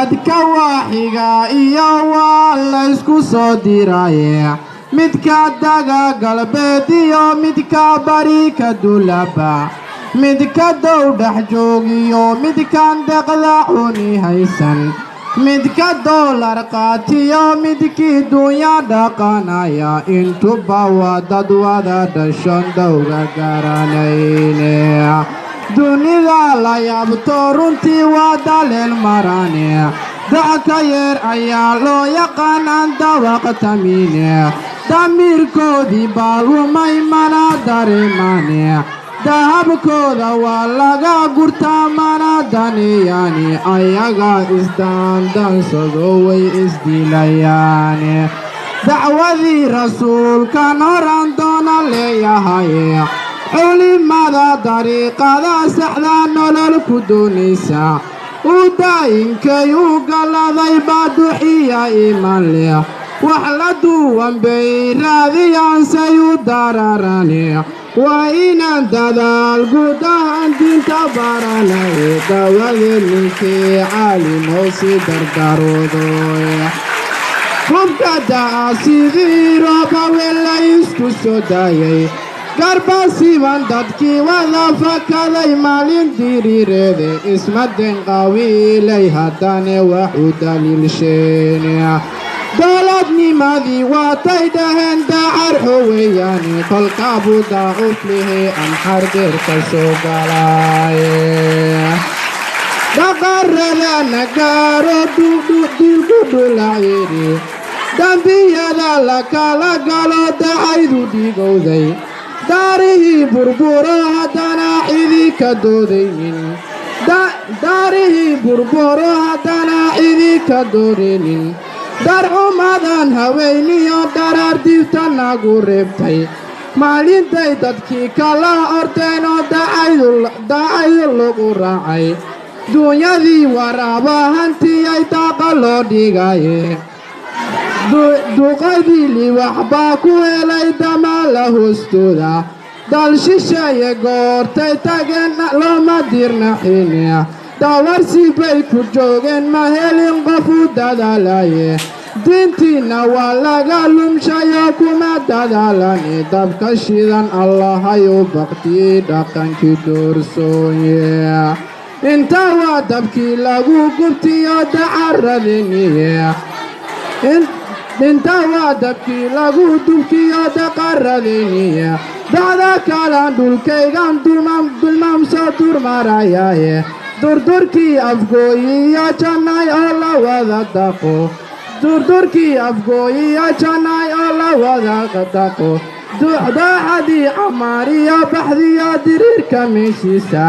dadka waaxiga iyo waa la isku soo diraaye midka daga galbeed iyo midka bari ka dulaba midka dow dhex joogiyo midkan deqda cuni haysan midka doolar qaatiyo midkii dunya dhaqanaya intuba waa dad wada dhashan dowga garanayne dunida la yaabto runtii waa daleel marane dacka yeer ayaa loo yaqaanaan dawaqtamine damiirkoodii baa lumay mana dareemane dahabkooda waa laga gurtaa mana daniyani ayaga isdaandaansado way isdilayaane dacwadii rasuulkan horan doona leeyahaye culimada dariiqada saxda nolol ku doonaysa u daayinkay u galladay baa duxiya iman leh wax la duwan bay raadiyaan say u dararane waa inaan dadaal gudahan diinta baranaye dawada ninkii caalimo si dardaroodo qofka da'a sidii rooba wela isku soo daayay garbasiban dadkii wada fakaday maalin diriireede ismaden qawiilay haddane wax u daliilsheene dowladnimadii waatay dhaheen dacar xoweeyaane kolkaabu daacuf lihi amxar deerka soo galaaye dhaqaradana gaaro dilku dhulaciiri dambiyada la kala galo dacaydu dhigowday daarihii burburo haddana cidi ka doodaynin daarihii burburo haddana cidi ka doodaynin darxumadan haweyniyo dharaar diibta nagu reebtay maalintay dadkii kala orteen oo dacaydu lagu raacay duunyadii waraaba hantiyay daaqa loo dhigaye duqadii liwax baa ku helay damaala hoostooda dal shisheeye goortay tageen looma dirnaxine dawarsi bay ku joogeen ma helin qof u dadaalaye diintiina waa laga lumshayo kuma dadaalane dabka shidan allahayu baqtii dhaqankii doorsooye inta waa dabkii lagu gubtiyo dacaradeniye inta waa dabkii lagu dubkiyo daqaradeniye dacda kalan dhulkaygan dulmaamsoo durmarayaye durdurkii afgooyiyo jannay oo la wada daqo durdurkii afgooyiyo jannay oo la wada daqo daaxadii camaariyo baxdiyo diriirka meeshiisa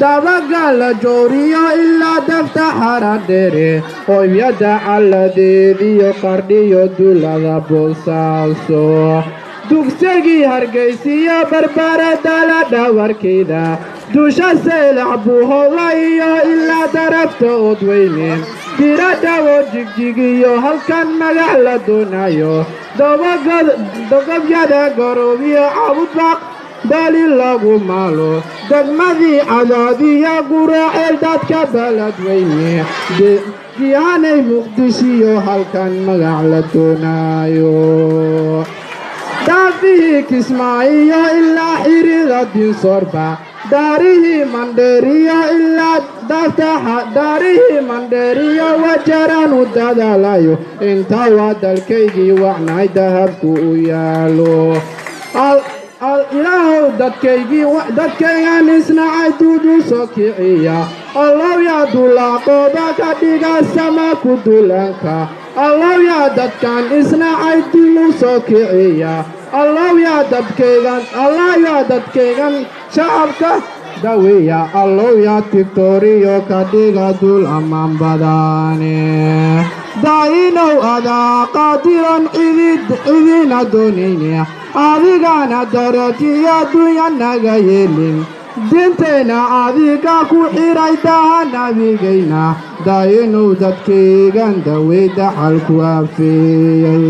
dabaga la jooriyo ilaa dafta xaradheere hooyada calladeediyo qardhiyo dulada boosaaso dugsigii hargaysiyo barbarada la dhawarkeeda dusha saylac buuhola iyo ilaa darafta odweyne diradhawo jigjigiyo halkan magac la doonayo dogobyada garoobiyo cabudbaq dali lagu maalo degmadii cadaadiyo guraceel dadka baladweyne diyaanay muqdishiyo halkan magac la doonayo daafihii kismaayo ilaa xirida dinsoorba daarihii mandheeriyo ilaa daarihii mandheeriyo wajaraan u dadaalayo inta waa dalkaygii wacnay dahabku u yaalo ilaahow dadkaygan isnacay duudu soo kiciya allow yaa dulaaqooda ka dhiga sama ku dulanka allow yaa dadkan isnacay dilu soo kiciya allow yaa dadkaygan shacabka dawiya allow yaa tigtoriyo ka dhiga dul ammaan badane daa'inow adaa qaadiran cidina doonayne adigana darajiyo adduunya naga yeelin diintayna adiga ku xiray daha nabigayna daa'inow dadkaygan dawey daxal ku afeeyey